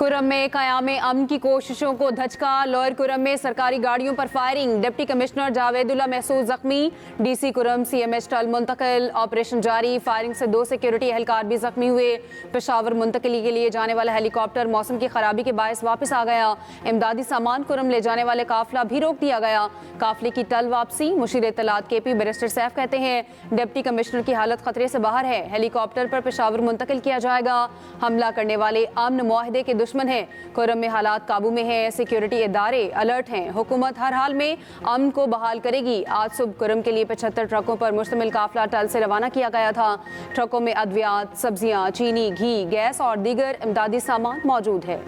कुरम में क़याम अमन की कोशिशों को धचका। लोअर कुरम में सरकारी गाड़ियों पर फायरिंग। डिप्टी कमिश्नर जावेदुल्ला महसूस जख्मी। डीसी कुरम CMH टल मुंतकिल। ऑपरेशन जारी। फायरिंग से 2 सिक्योरिटी एहलकार भी जख्मी हुए। पेशावर मुंतकिली के लिए जाने वाला हेलीकॉप्टर मौसम की खराबी के बायस वापस आ गया। इमदादी सामान कुरम ले जाने वाले काफिला भी रोक दिया गया। काफिले की टल वापसी। मुशीर इत्तलात KP बैरिस्टर सैफ कहते हैं डिप्टी कमिश्नर की हालत खतरे से बाहर है। हेलीकॉप्टर पर पेशावर मुंतकिल किया जाएगा। हमला करने वाले अमन मुआहदे के दुश्मन हैं। कुरम में हालात काबू में हैं। सिक्योरिटी इदारे अलर्ट हैं। हुकूमत हर हाल में अमन को बहाल करेगी। आज सुबह कुरम के लिए 75 ट्रकों पर मुश्तमिल काफिला टल से रवाना किया गया था। ट्रकों में अद्वियात, सब्जियां, चीनी, घी, गैस और दीगर इमदादी सामान मौजूद है।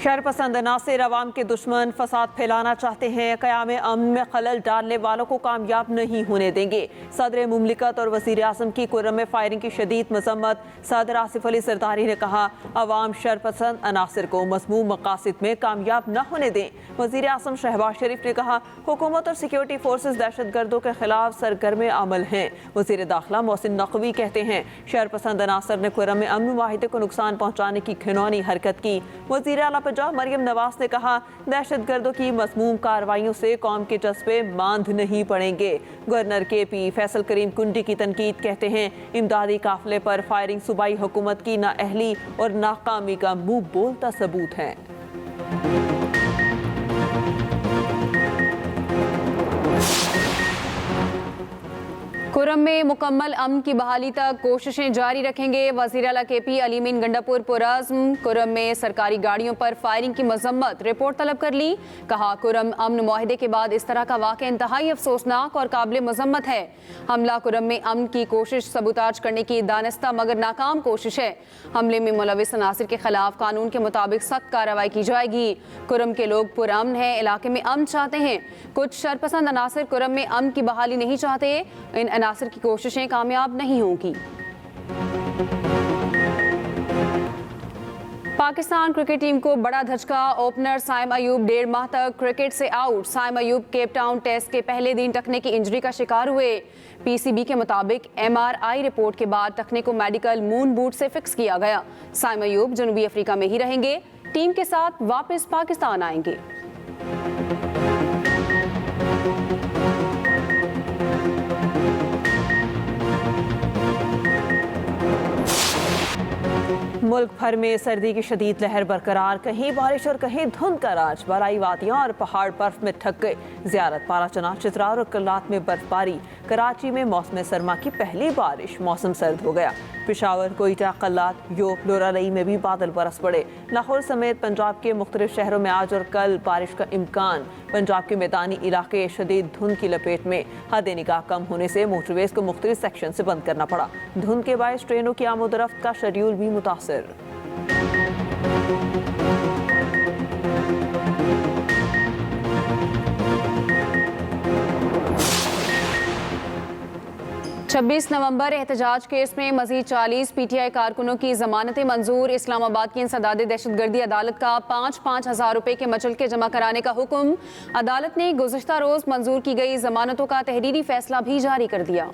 शरपसंद नासिर अवाम के दुश्मन फसाद फैलाना चाहते हैं। क़याम अमन में खलल डालने वालों को कामयाब नहीं होने देंगे। सदर मुमलिकत और वज़ीर आज़म की कुरम में फायरिंग की शदीद मज़म्मत। सदर आसिफ अली सरदारी ने कहा अवाम शरपसंद अनासिर को मज़मूम मकासिद में कामयाब न होने दें। वज़ीर आज़म शहबाज शरीफ ने कहा हुकूमत और सिक्योरिटी फोर्सेस दहशत गर्दों के खिलाफ सरगर्म अमल हैं। वज़ीर दाखिला मोहसिन नकवी कहते हैं शरपसंद अनासर ने कुरम में अमन माहिदे को नुकसान पहुँचाने की घिनौनी हरकत की। वज़ीर आला मरियम नवाज ने कहा दहशत गर्दों की मज़मूम कार्रवाइयों से कौम के जज्बे मांद नहीं पड़ेंगे। गवर्नर KP फैसल करीम कुंडी की तनकीद कहते हैं इमदादी काफिले पर फायरिंग सूबाई हुकूमत की नाअहली और नाकामी का मुंह बोलता सबूत है। कुरम में मुकम्मल अमन की बहाली तक कोशिशें जारी रखेंगे। वज़ीर आला KP अलीमीन गंडापुर पुरअज़्म। कुरम में सरकारी गाड़ियों पर फायरिंग की मजम्मत। रिपोर्ट तलब कर ली। कहा कुरम अमन मुआहिदे के बाद इस तरह का वाक़या इंतहाई अफसोसनाक और काबिल मजम्मत है। हमला कुरम में अमन की कोशिश सबूताज करने की दानिस्ता मगर नाकाम कोशिश है। हमले में मुलविस अनासिर के खिलाफ कानून के मुताबिक सख्त कार्रवाई की जाएगी। कुरम के लोग पुरअमन हैं, इलाके में अमन चाहते हैं। कुछ शरपसंद अनासिर कुरम में अमन की बहाली नहीं चाहते। इन अनासिर की कोशिशें कामयाब नहीं होंगी। पाकिस्तान क्रिकेट टीम को बड़ा धचका। ओपनर साइम अयूब 1.5 माह तक क्रिकेट से out. Saim Ayub Cape Town test के पहले दिन टखने की इंजरी का शिकार हुए। PCB के मुताबिक MRI रिपोर्ट के बाद टखने को मेडिकल मून बूट से फिक्स किया गया। साइम अयूब जनूबी अफ्रीका में ही रहेंगे। टीम के साथ वापस पाकिस्तान आएंगे। मुल्क भर में सर्दी की शदीद लहर बरकरार। कहीं बारिश और कहीं धुंध का राज। बालाई वादियाँ और पहाड़ बर्फ में ढक गए। ज़ियारत पाराचना, चित्रार और कल्लात में बर्फबारी। कराची में मौसम सरमा की पहली बारिश। मौसम सर्द हो गया। पेशावर, कोयटा, कल्लात, योक, लोरालई में भी बादल बरस पड़े। लाहौर समेत पंजाब के मुख्तलिफ शहरों में आज और कल बारिश का इम्कान। पंजाब के मैदानी इलाके शदीद धुंध की लपेट में। हद निगाह कम होने से मोटरवेज को मुख्तलिफ सेक्शन से बंद करना पड़ा। धुंध के बायस ट्रेनों की आमोदरफ्त का शेड्यूल भी मुतासर। 26 नवंबर एहतजाज केस में मजीद 40 PTI कारकुनों की जमानतें मंजूर। इस्लामाबाद की इंसदादे दहशतगर्दी अदालत का 5-5 हज़ार रुपए के मचलके जमा कराने का हुक्म। अदालत ने गुज़िश्ता रोज मंजूर की गई जमानतों का तहरीरी फैसला भी जारी कर दिया।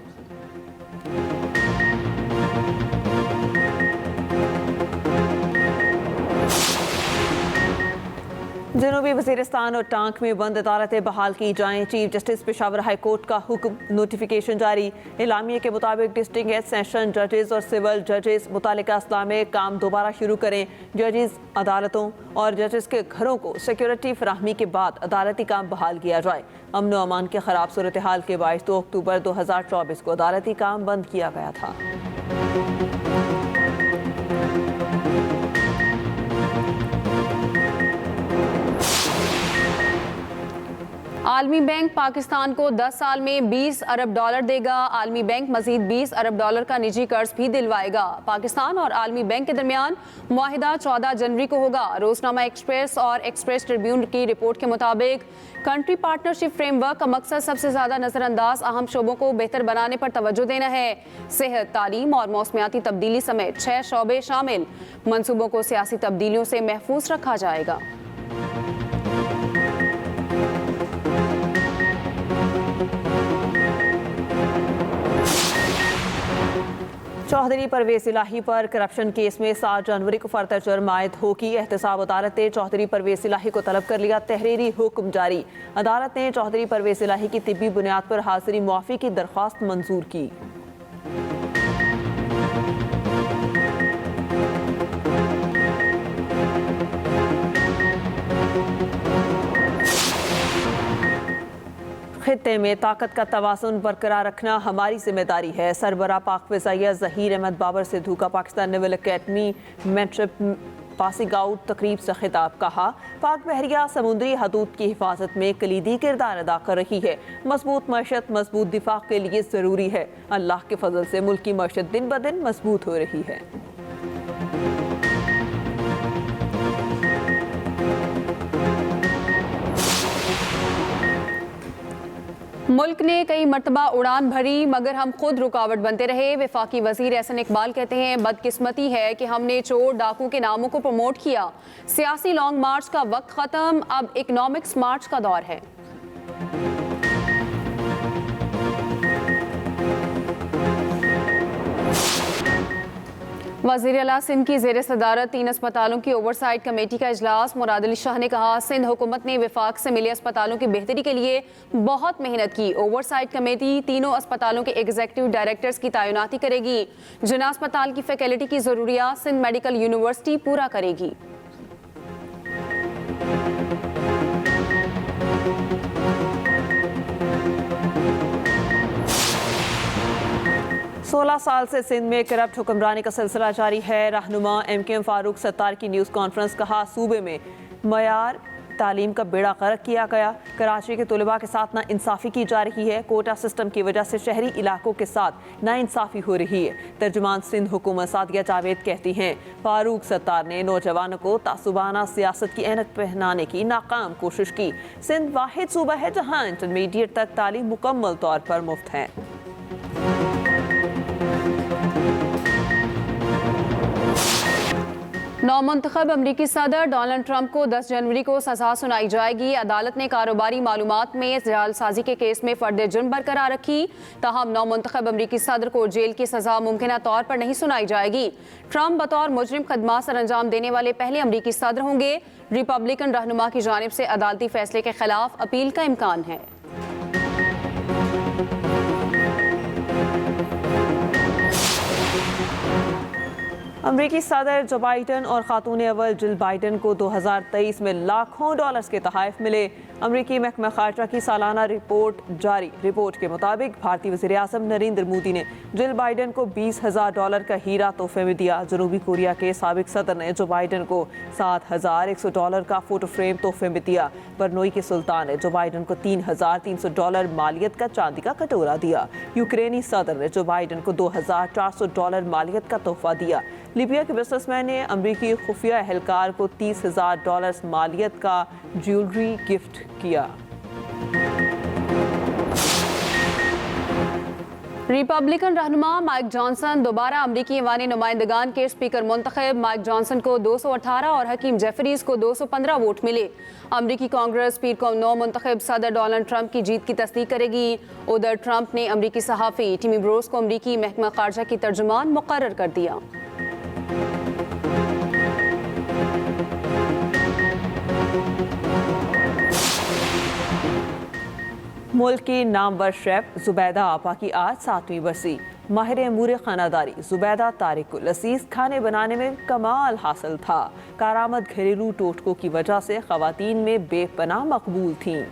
जनूबी वज़ीरिस्तान और टांक में बंद अदालतें बहाल की जाएं। Chief justice Peshawar high court का हुक्म। नोटिफिकेशन जारी। एलामिया के मुताबिक डिस्ट्रिक्ट एंड सेशन जजेस और सिविल जजेस मुतालिका अजला में काम दोबारा शुरू करें। जजेस अदालतों और जजेस के घरों को सिक्योरिटी फराहमी के बाद अदालती काम बहाल किया जाए। अमन व अमान के खराब सूरत हाल के बायस 2 अक्टूबर 2024 को अदालती काम बंद किया गया था। आलमी बैंक पाकिस्तान को 10 साल में $20 अरब देगा। आलमी बैंक मजीद $20 अरब का निजी कर्ज भी दिलवाएगा। पाकिस्तान और आलमी बैंक के दरमियान मुआहिदा 14 जनवरी को होगा। रोजनामा एक्सप्रेस और एक्सप्रेस ट्रिब्यून की रिपोर्ट के मुताबिक कंट्री पार्टनरशिप फ्रेमवर्क का मकसद सबसे ज्यादा नजरअंदाज अहम शोबों को बेहतर बनाने पर तवज्जो देना है। सेहत, तालीम और मौसमियाती तब्दीली समेत 6 शोबे शामिल। मंसूबों को सियासी तब्दीलियों से महफूज रखा जाएगा। चौधरी परवेज इलाही पर करप्शन केस में 7 जनवरी को फर्दर जुर्म आयद होगी। एहतसाब अदालत ने चौधरी परवेज इलाही को तलब कर लिया। तहरीरी हुक्म जारी। अदालत ने चौधरी परवेज इलाही की तिब्बी बुनियाद पर हाजिरी मुआफी की दरख्वास्त मंजूर की। खित्ते में ताकत का तवाज़ुन बरकरार रखना हमारी जिम्मेदारी है। सरबराह पाक फ़िज़ाइया ज़हीर अहमद बाबर सिद्धू का पाकिस्तान नेवल अकेडमी मेट्रिप पासिंग आउट तकरीब से खिताब। कहा, पाक बहरिया समुद्री हदूद की हिफाजत में कलीदी किरदार अदा कर रही है। मजबूत मईशत मजबूत दिफा के लिए ज़रूरी है। अल्लाह के फजल से मुल्क की मईशत दिन ब दिन मजबूत हो रही है। मुल्क ने कई मरतबा उड़ान भरी मगर हम खुद रुकावट बनते रहे। वफाकी वजीर एहसन इकबाल कहते हैं, बदकिस्मती है कि हमने चोर डाकू के नामों को प्रमोट किया। सियासी लॉन्ग मार्च का वक्त खत्म, अब इकोनॉमिक्स मार्च का दौर है। वज़ीर आला सिंध की ज़ेर सदारत 3 अस्पतालों की ओवरसाइट कमेटी का इजलास। मुराद अली शाह ने कहा, सिंध हुकूमत ने वफाक से मिले अस्पतालों की बेहतरी के लिए बहुत मेहनत की। ओवरसाइट कमेटी तीनों अस्पतालों के एग्जीक्यूटिव डायरेक्टर्स की तैनाती करेगी। जिना अस्पताल की फैकल्टी की ज़रूरियात सिंध मेडिकल यूनिवर्सिटी पूरा करेगी। 16 साल से सिंध में करप्ट हुक्मरानी का सिलसिला जारी है। रहनुमा MKM फारूक सत्तार की न्यूज़ कॉन्फ्रेंस। कहा, सूबे में मयार तालीम का बेड़ा गर्क किया गया। कराची के तलबा के साथ ना इंसाफ़ी की जा रही है। कोटा सिस्टम की वजह से शहरी इलाकों के साथ ना इंसाफ़ी हो रही है। तर्जुमान सिंध हुकूमत सादिया जावेद कहती हैं, फारूक सत्तार ने नौजवानों को तासुबाना सियासत की ऐनक पहनाने की नाकाम कोशिश की। सिंध वाहिद सूबा है जहाँ इंटरमीडिएट तक तालीम मुकम्मल तौर पर मुफ्त है। नौमुंतखब अमरीकी सदर डोनाल्ड ट्रंप को 10 जनवरी को सजा सुनाई जाएगी। अदालत ने कारोबारी मालूमात में जालसाजी के केस में फर्द जुर्म बरकरार रखी। ताहम नौमुंतखब अमरीकी सदर को जेल की सजा मुमकिना तौर पर नहीं सुनाई जाएगी। ट्रंप बतौर मुजरिम खदमात सर अंजाम देने वाले पहले अमरीकी सदर होंगे। रिपब्लिकन रहनुमा की जानिब से अदालती फैसले के खिलाफ अपील का इम्कान है। अमरीकी सदर जो बाइडन और खातून अव्वल जिल बाइडन को 2023 में लाखों डॉलर्स के तोहफे मिले। अमरीकी महकमा खारजा की सालाना रिपोर्ट जारी। रिपोर्ट के मुताबिक भारतीय वज़ीर आज़म नरेंद्र मोदी ने जिल बाइडन को $20,000 का हीरा तोहफे में दिया। जनूबी कोरिया के साबिक सदर ने जो बाइडन को $7,100 का फोटो फ्रेम तोहफे में दिया। बरनोई के सुल्तान ने जो बाइडन को $3,300 मालियत का चांदी का कटोरा दिया। यूक्रेनी सदर ने जो बाइडन को $2,400 मालियत का तोहफा दिया। लीबिया के बिजनेसमैन ने अमरीकी खुफिया एहलकार को $30,000 मालियत का ज्वेलरी गिफ्ट किया। रिपब्लिकन रहनुमा माइक जॉनसन दोबारा अमरीकी ईवानी नुमाइंदगान के स्पीकर मुंतखब। माइक जॉनसन को 218 और हकीम जेफरीज को 215 वोट मिले। अमरीकी कांग्रेस पीर को नौ मुंतखब सदर डोनाल्ड ट्रंप की जीत की तस्दीक करेगी। उधर ट्रंप ने अमरीकी सहाफ़ी टिमी ब्रोस को अमरीकी महकमा खारजा की तर्जुमान मुकर्रर कर दिया। मुल्क की नामवर शेफ जुबैदा आपा की आज 7वीं बरसी। माहिर अमूर खानादारी जुबैदा तारिक को लजीज खाने बनाने में कमाल हासिल था। कारामद घरेलू टोटकों की वजह से खवातीन में बेपनाह मकबूल थीं।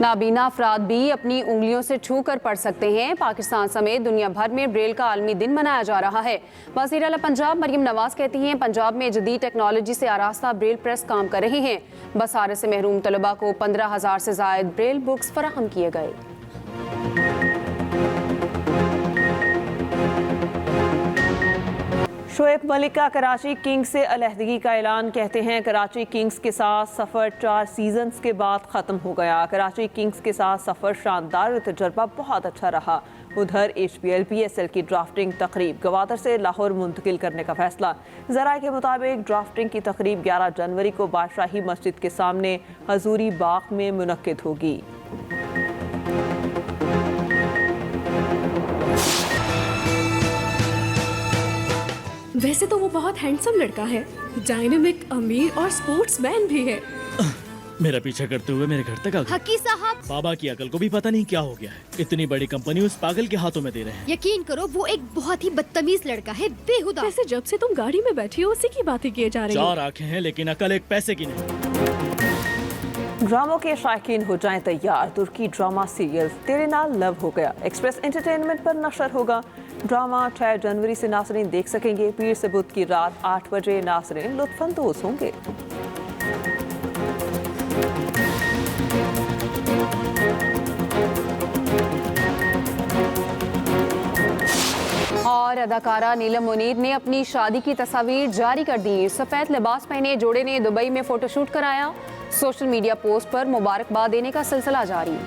नाबीना अफराद भी अपनी उंगलियों से छू कर पढ़ सकते हैं। पाकिस्तान समेत दुनिया भर में ब्रेल का आलमी दिन मनाया जा रहा है। वज़ीर आला पंजाब मरियम नवाज कहती हैं, पंजाब में जदीद टेक्नोलॉजी से आरास्ता ब्रेल प्रेस काम कर रहे हैं। बसारे से महरूम तलबा को 15,000 से ज़ायद ब्रेल बुक्स फराहम किए गए। शोएब मलिक का कराची किंग्स से अलहदगी का ऐलान। कहते हैं कराची किंग्स के साथ सफ़र 4 सीजन्स के बाद ख़त्म हो गया। कराची किंग्स के साथ सफ़र शानदार, तजर्बा बहुत अच्छा रहा। उधर HPL PSL की ड्राफ्टिंग तकरीब गवादर से लाहौर मुंतकिल करने का फैसला। ज़राए के मुताबिक ड्राफ्टिंग की तकरीब 11 जनवरी को बादशाही मस्जिद के सामने हजूरी बाग में मुनक्किद होगी। वैसे तो वो बहुत हैंडसम लड़का है, डायनेमिक, अमीर और स्पोर्ट्समैन भी है। मेरा पीछा करते हुए मेरे घर तक आ गया। हकी साहब, बाबा की अकल को भी पता नहीं क्या हो गया है। इतनी बड़ी कंपनी उस पागल के हाथों में दे रहे हैं। यकीन करो वो एक बहुत ही बदतमीज लड़का है, बेहुदा। वैसे जब से तुम गाड़ी में बैठी हो उसी की बातें किए जा रही हो। 4 आंखें हैं लेकिन अकल एक पैसे की नहीं। ड्रामों के शायकीन हो जाएं तैयार। तुर्की ड्रामा सीरियल तेरे नाल लव हो गया एक्सप्रेस एंटरटेनमेंट पर नशर होगा। ड्रामा 6 जनवरी से नाज़रीन देख सकेंगे। पीर से बुध की रात 8 बजे नाज़रीन लुत्फ़अंदोज़ होंगे। और अदाकारा नीलम मुनीर ने अपनी शादी की तस्वीर जारी कर दी। सफेद लिबास पहने जोड़े ने दुबई में फोटोशूट कराया। सोशल मीडिया पोस्ट पर मुबारकबाद देने का सिलसिला जारी।